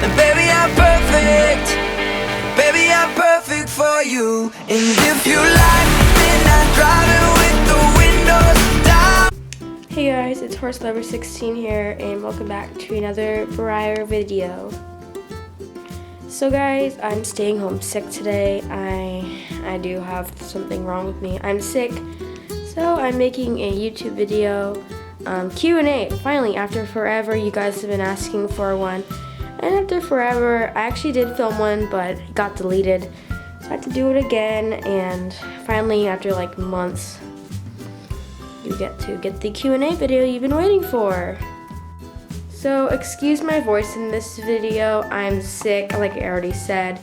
And baby, I'm perfect. Baby, I'm perfect for you. And if you like midnight driving with the windows down. Hey guys, it's Horselover 16 here, and welcome back to another Breyer video. So guys, I'm staying home sick today. I do have something wrong with me. I'm sick, so I'm making a YouTube video, Q&A. Finally, after forever, you guys have been asking for one. And after forever, I actually did film one, but it got deleted. So I had to do it again, and finally, after like months, you get to get the Q&A video you've been waiting for. So excuse my voice in this video. I'm sick, like I already said.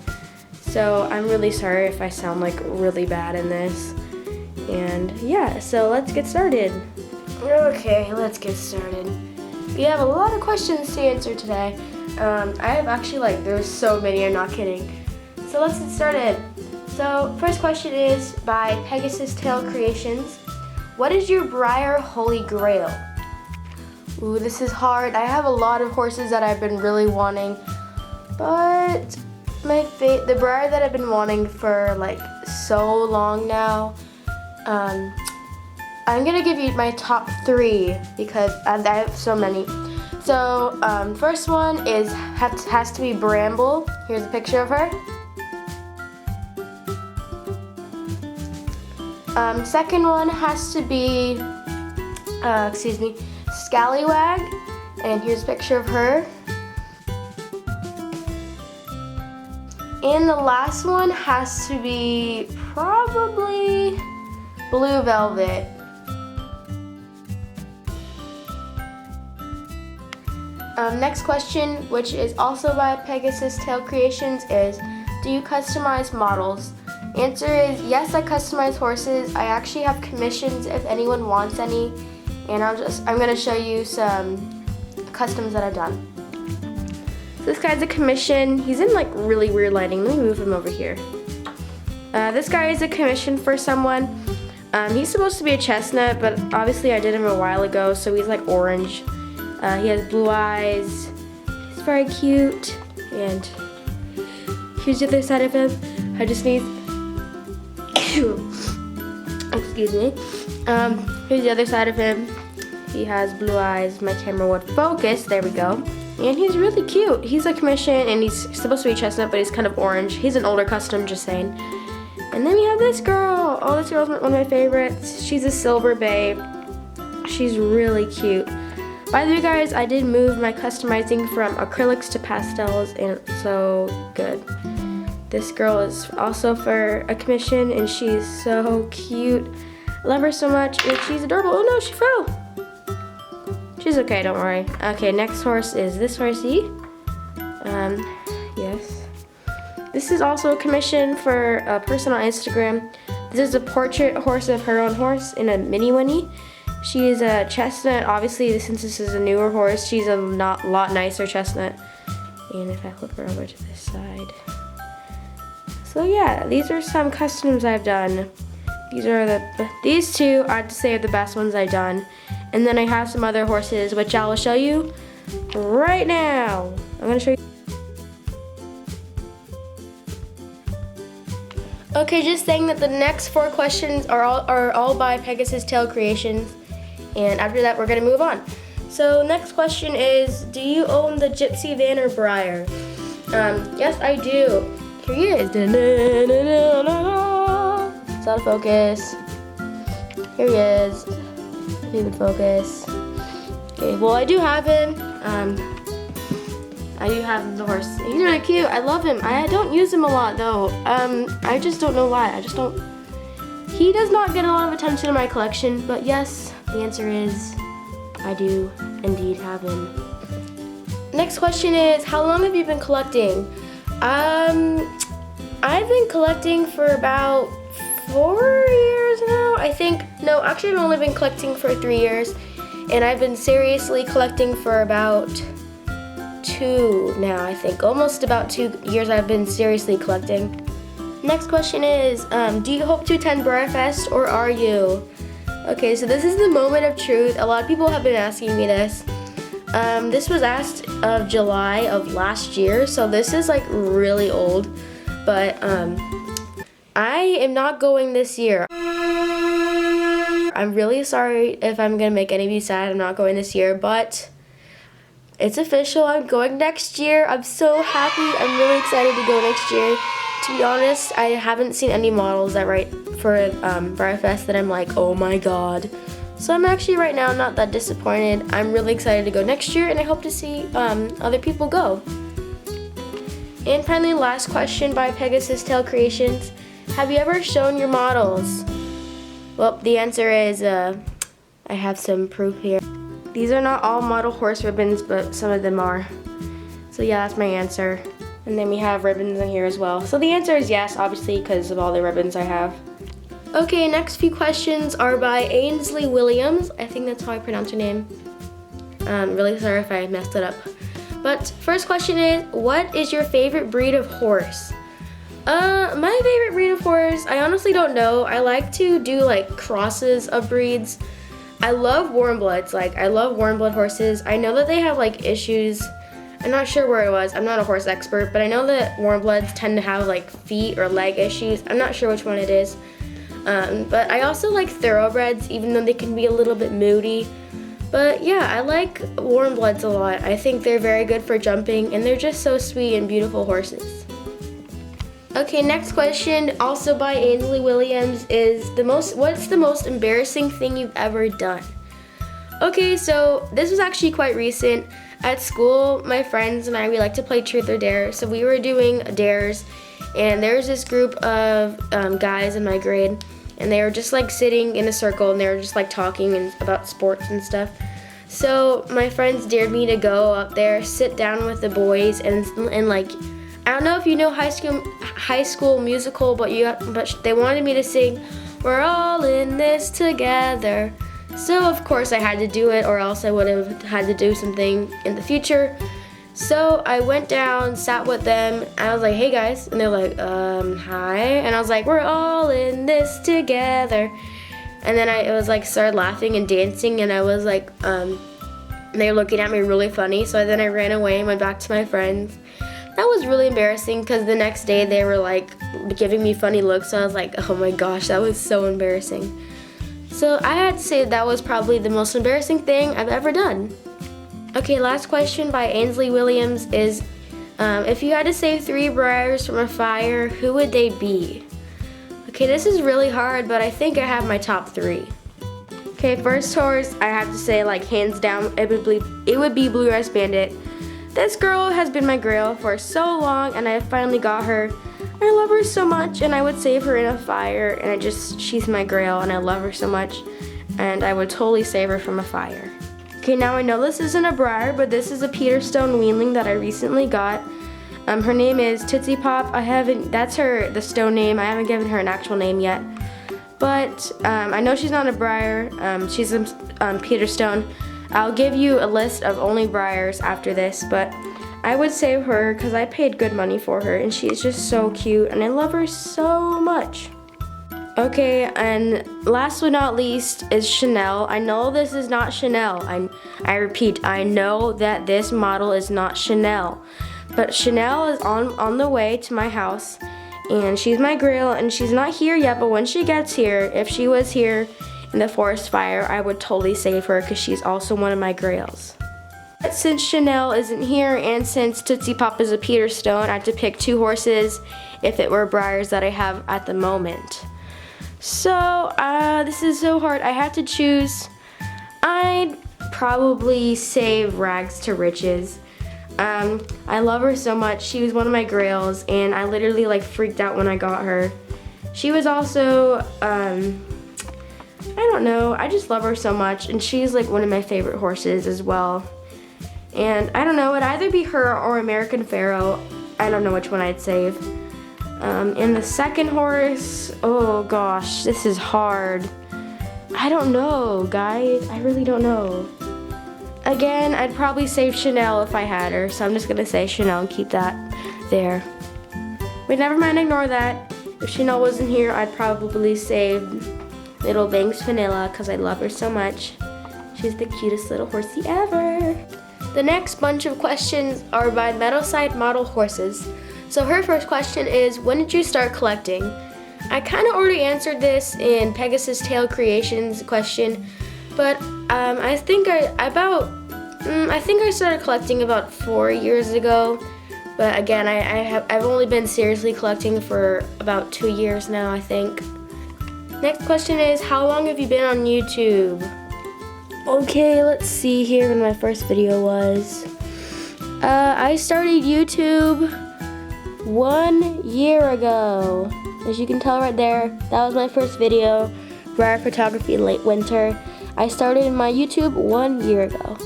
So I'm really sorry if I sound like really bad in this. And yeah, so let's get started. Okay, let's get started. We have a lot of questions to answer today. I have actually there's so many, I'm not kidding. So let's get started. So first question is by Pegasus Tail Creations. What is your Breyer Holy Grail? Ooh, this is hard. I have a lot of horses that I've been really wanting, but the Breyer that I've been wanting for like so long now, I'm gonna give you my top 3 because I have so many. So first one has to be Bramble. Here's a picture of her. Second one has to be, Scallywag, and here's a picture of her. And the last one has to be probably Blue Velvet. Next question, which is also by Pegasus Tail Creations, is do you customize models? Answer is yes, I customize horses. I actually have commissions if anyone wants any, and I'm gonna show you some customs that I've done. So this guy's a commission. He's in like really weird lighting. Let me move him over here. This guy is a commission for someone. He's supposed to be a chestnut, but obviously I did him a while ago, so he's like orange. He has blue eyes. He's very cute. And here's the other side of him. I just need, excuse me. Here's the other side of him. He has blue eyes. My camera would focus. There we go. And he's really cute. He's a commission, and he's supposed to be chestnut, but he's kind of orange. He's an older custom, just saying. And then we have this girl. Oh, this girl's one of my favorites. She's a silver babe. She's really cute. By the way, guys, I did move my customizing from acrylics to pastels, and it's so good. This girl is also for a commission, and she's so cute. I love her so much, and she's adorable. Oh no, she fell. She's okay, don't worry. Okay, next horse is this horsey. Yes. This is also a commission for a person on Instagram. This is a portrait horse of her own horse in a mini Winnie. She is a chestnut. Obviously, since this is a newer horse, she's a lot nicer chestnut. And if I flip her over to this side. So yeah, these are some customs I've done. These two I'd say are the best ones I've done. And then I have some other horses, which I will show you right now. I'm gonna show you. Okay, just saying that the next 4 questions are all by Pegasus Tail Creations. And after that, we're gonna move on. So next question is, do you own the Gypsy van or Breyer? Yes, I do. Here he is. It's out of focus. Here he is. If you would focus. Okay, well I do have him. I do have the horse. He's really cute. I love him. I don't use him a lot though. I just don't know why. He does not get a lot of attention in my collection, but yes, the answer is I do indeed have him. Next question is, how long have you been collecting? I've been collecting for about 4 years now, I think. No, actually I've only been collecting for 3 years, and I've been seriously collecting for about 2 now, I think. Almost about 2 years I've been seriously collecting. Next question is, do you hope to attend Breyerfest, or are you? Okay, so this is the moment of truth. A lot of people have been asking me this. This was asked of July of last year, so this is like really old, but I am not going this year. I'm really sorry if I'm gonna make any of you sad. I'm not going this year, but it's official. I'm going next year. I'm so happy. I'm really excited to go next year. To be honest, I haven't seen any models that write for Breyerfest that I'm like, oh my god. So I'm actually right now not that disappointed. I'm really excited to go next year, and I hope to see other people go. And finally, last question by Pegasus Tail Creations. Have you ever shown your models? Well, the answer is I have some proof here. These are not all model horse ribbons, but some of them are. So yeah, that's my answer. And then we have ribbons in here as well. So the answer is yes, obviously, because of all the ribbons I have. Okay, next few questions are by Ainsley Williams. I think that's how I pronounce her name. Really sorry if I messed it up. But first question is, what is your favorite breed of horse? My favorite breed of horse, I honestly don't know. I like to do like crosses of breeds. I love warm bloods. Like, I love warm blood horses. I know that they have like issues. I'm not sure where it was. I'm not a horse expert, but I know that warm bloods tend to have like feet or leg issues. I'm not sure which one it is. But I also like thoroughbreds, even though they can be a little bit moody. But yeah, I like warm bloods a lot. I think they're very good for jumping, and they're just so sweet and beautiful horses. Okay, next question, also by Ainsley Williams, is what's the most embarrassing thing you've ever done? Okay, so this was actually quite recent. At school, my friends and I, we like to play Truth or Dare, so we were doing dares, and there was this group of guys in my grade, and they were just like sitting in a circle, and they were just like talking about sports and stuff. So my friends dared me to go up there, sit down with the boys, and like, I don't know if you know High School Musical, but they wanted me to sing, "We're all in this together." So of course I had to do it, or else I would have had to do something in the future. So I went down, sat with them, and I was like, "Hey guys," and they're like, "Hi," and I was like, "We're all in this together." And then it was like started laughing and dancing, and I was like, they were looking at me really funny. So then I ran away and went back to my friends. That was really embarrassing because the next day they were like giving me funny looks. So I was like, oh my gosh, that was so embarrassing. So I had to say that was probably the most embarrassing thing I've ever done. Okay, last question by Ainsley Williams is, if you had to save 3 Breyers from a fire, who would they be? Okay, this is really hard, but I think I have my top 3. Okay, first horse, I have to say, like, hands down, it would be Blue Eyes Bandit. This girl has been my grail for so long, and I finally got her. I love her so much, and I would save her in a fire, and she's my grail, and I love her so much, and I would totally save her from a fire. Okay, now I know this isn't a Breyer, but this is a Peterstone weanling that I recently got. Her name is Tootsie Pop. That's the stone name. I haven't given her an actual name yet. But I know she's not a Breyer. She's a Peterstone. I'll give you a list of only Breyers after this, but I would save her because I paid good money for her, and she's just so cute, and I love her so much. Okay, and last but not least is Chanel. I know this is not Chanel. I repeat, I know that this model is not Chanel, but Chanel is on the way to my house, and she's my grail, and she's not here yet, but when she gets here, if she was here in the forest fire, I would totally save her because she's also one of my grails. But since Chanel isn't here, and since Tootsie Pop is a Peterstone, I have to pick 2 horses if it were Breyers that I have at the moment. So, this is so hard. I have to choose. I'd probably save Rags to Riches. I love her so much. She was one of my grails, and I literally like freaked out when I got her. She was also, I don't know, I just love her so much, and she's like one of my favorite horses as well. And I don't know, it'd either be her or American Pharaoh. I don't know which one I'd save. And the second horse, oh gosh, this is hard. I don't know, guys, I really don't know. Again, I'd probably save Chanel if I had her, so I'm just gonna say Chanel and keep that there. But never mind, ignore that. If Chanel wasn't here, I'd probably save Little Banks Vanilla because I love her so much. She's the cutest little horsey ever. The next bunch of questions are by Meadowside Model Horses. So her first question is, when did you start collecting? I kind of already answered this in Pegasus Tail Creations question, but I think I started collecting about 4 years ago. But again, I've only been seriously collecting for about 2 years now, I think. Next question is, how long have you been on YouTube? Okay, let's see here when my first video was. I started YouTube 1 year ago. As you can tell right there, that was my first video, Breyer Photography in Late Winter. I started my YouTube 1 year ago.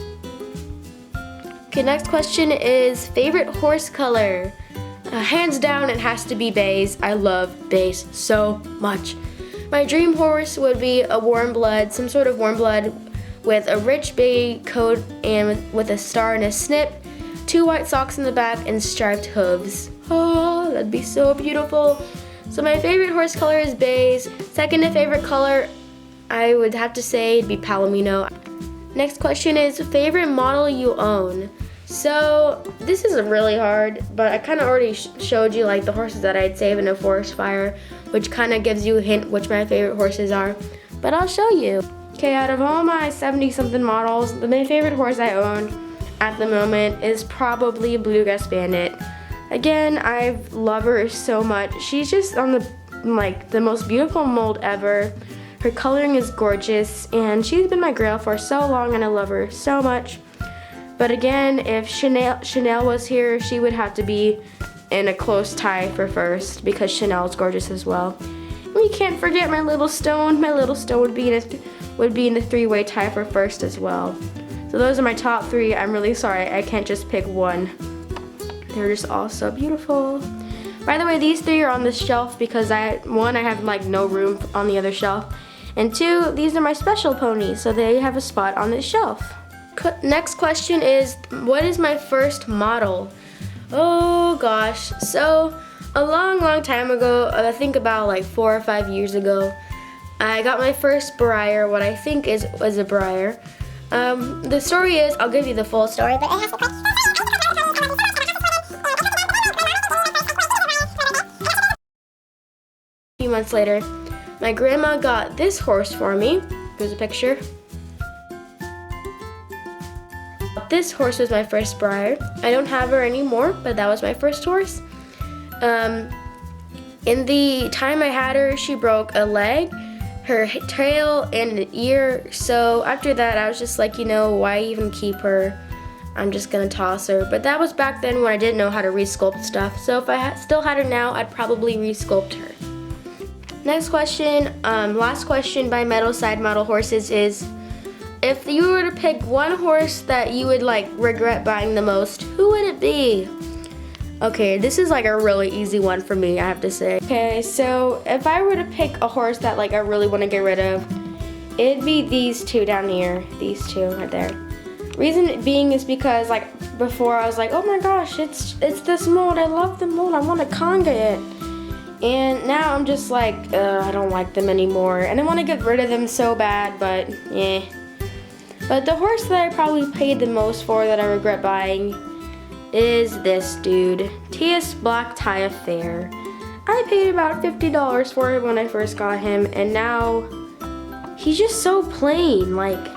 Okay, next question is favorite horse color. Hands down, it has to be bays. I love bays so much. My dream horse would be a warm blood, some sort of warm blood with a rich bay coat and with a star and a snip, 2 white socks in the back, and striped hooves. Oh, that'd be so beautiful. So my favorite horse color is bays. Second to favorite color, I would have to say it'd be palomino. Next question is favorite model you own. So this is really hard, but I kind of already showed you like the horses that I'd save in a forest fire, which kind of gives you a hint which my favorite horses are. But I'll show you. Okay, out of all my 70-something models, my favorite horse I own at the moment is probably Bluegrass Bandit. Again, I love her so much. She's just on the most beautiful mold ever. Her coloring is gorgeous, and she's been my grail for so long, and I love her so much. But again, if Chanel was here, she would have to be in a close tie for first, because Chanel's gorgeous as well. And we can't forget my little stone. My little stone would be in a 3-way tie for first as well. So those are my top 3. I'm really sorry, I can't just pick one. They're just all so beautiful. By the way, these 3 are on the shelf because one, I have like no room on the other shelf. And 2, these are my special ponies, so they have a spot on this shelf. Next question is, what is my first model? Oh gosh, so a long time ago, I think about like 4 or 5 years ago, I got my first Breyer, what I think was a Breyer. The story is, I'll give you the full story, but it has a few months later, my grandma got this horse for me. Here's a picture. This horse was my first Breyer. I don't have her anymore, but that was my first horse. In the time I had her, she broke a leg, her tail, and an ear. So after that, I was just like, you know, why even keep her? I'm just gonna toss her. But that was back then when I didn't know how to resculpt stuff. So if I still had her now, I'd probably resculpt her. Next question, last question by Meadowside Model Horses is, if you were to pick one horse that you would like regret buying the most, who would it be? Okay, this is like a really easy one for me, I have to say. Okay, so if I were to pick a horse that like I really want to get rid of, it'd be these 2 down here, these 2 right there. Reason being is because like before I was like, oh my gosh, it's this mold, I love the mold, I want to conga it. And now I'm just like, I don't like them anymore. And I want to get rid of them so bad, but yeah. But the horse that I probably paid the most for that I regret buying is this dude, T.S. Black Tie Affair. I paid about $50 for him when I first got him, and now he's just so plain. Like,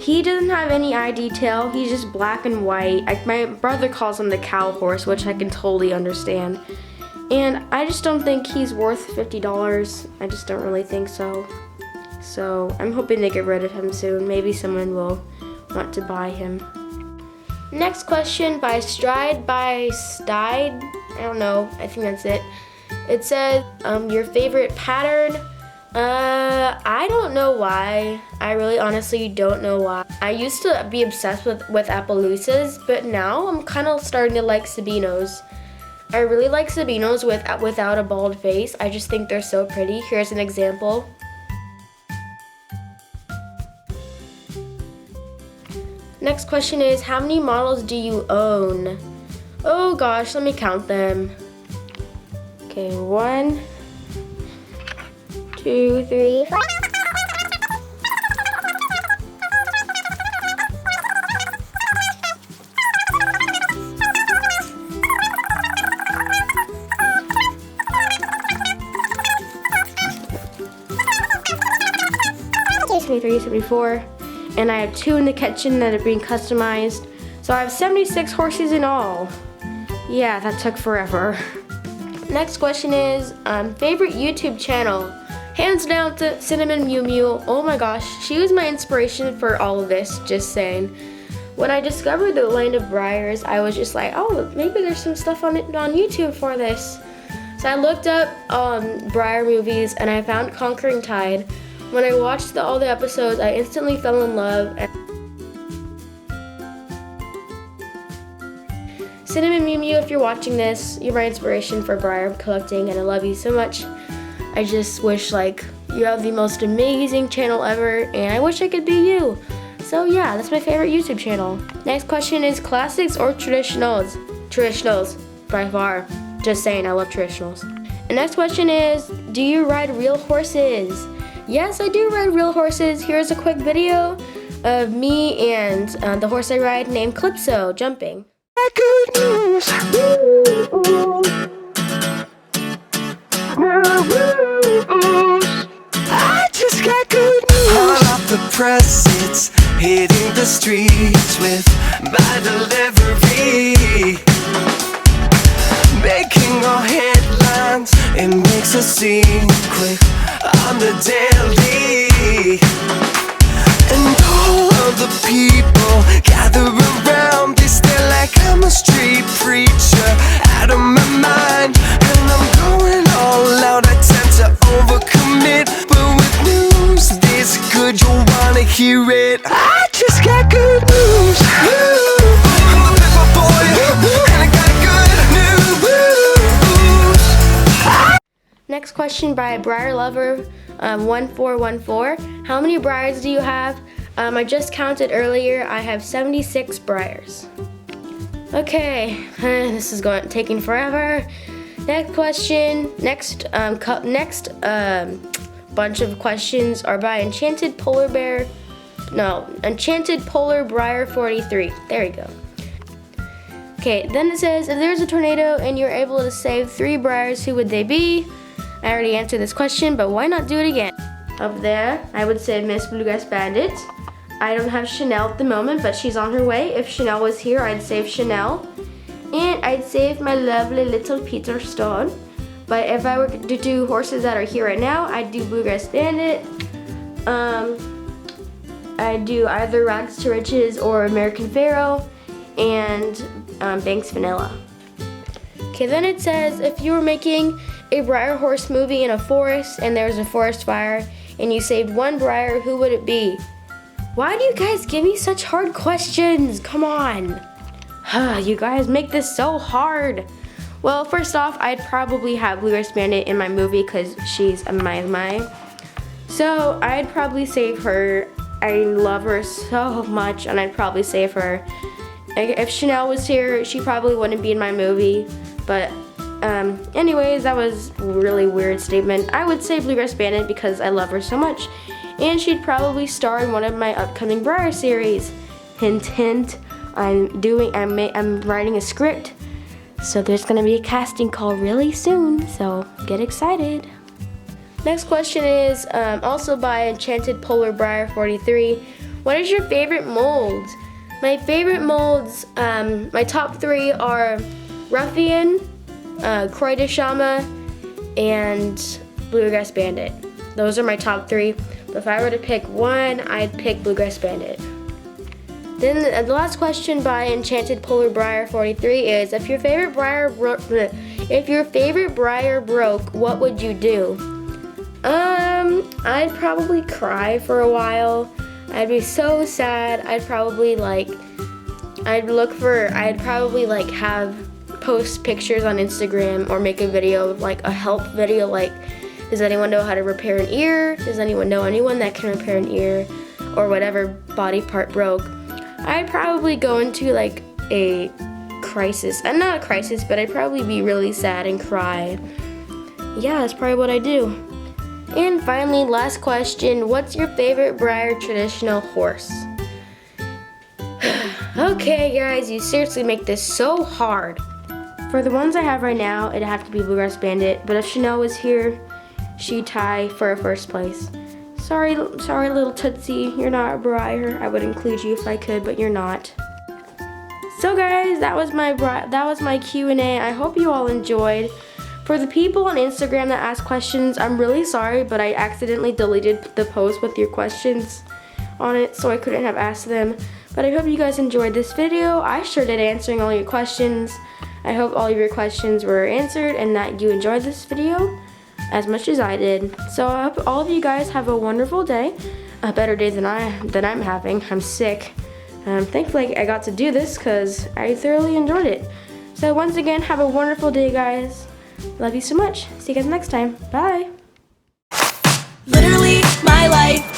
he doesn't have any eye detail, he's just black and white. My brother calls him the cow horse, which I can totally understand. And I just don't think he's worth $50. I just don't really think so. So I'm hoping to get rid of him soon. Maybe someone will want to buy him. Next question by Stride by Stide. I don't know, I think that's it. It says, your favorite pattern? I don't know why. I really honestly don't know why. I used to be obsessed with Appaloosas, but now I'm kind of starting to like Sabinos. I really like Sabinos without a bald face. I just think they're so pretty. Here's an example. Next question is, how many models do you own? Oh gosh, let me count them. Okay, 1, 2, 3, 4. 73, 74, and I have 2 in the kitchen that are being customized. So I have 76 horses in all. Yeah, that took forever. Next question is, favorite YouTube channel? Hands down to Cinnamon Mew Mew. Oh my gosh, she was my inspiration for all of this, just saying. When I discovered the Land of Breyers, I was just like, oh, maybe there's some stuff on YouTube for this. So I looked up Breyer movies and I found Conquering Tide. When I watched all the episodes, I instantly fell in love. Cinnamon Mew Mew, if you're watching this, you're my inspiration for Breyer collecting, and I love you so much. I just wish you have the most amazing channel ever, and I wish I could be you. So yeah, that's my favorite YouTube channel. Next question is classics or traditionals? Traditionals, by far. Just saying, I love traditionals. The next question is, do you ride real horses? Yes, I do ride real horses. Here's a quick video of me and the horse I ride named Calypso jumping. Good news. I just got good news. All off the press, it's hitting the streets with my delivery. Making all headlines, it makes a scene quick on the daily. And all of the people gather around, they stare like I'm a street preacher, out of my mind. And I'm going all out, I tend to overcommit, but with news this good, you'll wanna hear it. I just got good news. I'm a pepper boy, and I got good news. Next question by Breyerlover 1414. How many Breyers do you have? I just counted earlier. I have 76 Breyers. Okay, this is taking forever. Next question. Next bunch of questions are by Enchanted Polar Breyer 43. There we go. Okay, then it says, if there's a tornado and you're able to save 3 Breyers, who would they be? I already answered this question, but why not do it again? Up there, I would save Miss Bluegrass Bandit. I don't have Chanel at the moment, but she's on her way. If Chanel was here, I'd save Chanel. And I'd save my lovely little Peter Stone. But if I were to do horses that are here right now, I'd do Bluegrass Bandit. I'd do either Rags to Riches or American Pharaoh and Banks Vanilla. Okay, then it says, if you were making a Breyer horse movie in a forest and there was a forest fire and you saved 1 Breyer, who would it be? Why do you guys give me such hard questions? Come on. You guys make this so hard. Well, first off, I'd probably have Bluegrass Bandit in my movie because she's a my. So I'd probably save her. I love her so much, and I'd probably save her. If Chanel was here, she probably wouldn't be in my movie. But anyways, that was a really weird statement. I would say Bluegrass Bandit because I love her so much. And she'd probably star in one of my upcoming Breyer series. Hint, hint. I'm writing a script, so there's gonna be a casting call really soon. So get excited. Next question is also by Enchanted Polar Breyer 43. What is your favorite molds? My favorite molds, my top 3 are Ruffian, Croix de Chama, and Bluegrass Bandit. Those are my top 3. But if I were to pick one, I'd pick Bluegrass Bandit. Then the last question by Enchanted Polar Breyer 43 is, if your favorite Breyer broke, what would you do? I'd probably cry for a while. I'd be so sad. I'd probably post pictures on Instagram or make a video, a help video, does anyone know how to repair an ear? Does anyone know anyone that can repair an ear? Or whatever body part broke. I'd probably go into a crisis. Not a crisis, but I'd probably be really sad and cry. Yeah, that's probably what I do. And finally, last question, what's your favorite Breyer traditional horse? Okay guys, you seriously make this so hard. For the ones I have right now, it'd have to be Bluegrass Bandit, but if Chanel was here, she'd tie for a first place. Sorry, little Tootsie, you're not a Breyer. I would include you if I could, but you're not. So guys, that was my Q&A. I hope you all enjoyed. For the people on Instagram that ask questions, I'm really sorry, but I accidentally deleted the post with your questions on it, so I couldn't have asked them. But I hope you guys enjoyed this video. I sure did answering all your questions. I hope all of your questions were answered and that you enjoyed this video as much as I did. So I hope all of you guys have a wonderful day, a better day than I'm having. I'm sick. Thankfully I got to do this because I thoroughly enjoyed it. So once again, have a wonderful day, guys. Love you so much. See you guys next time. Bye. Literally, my life.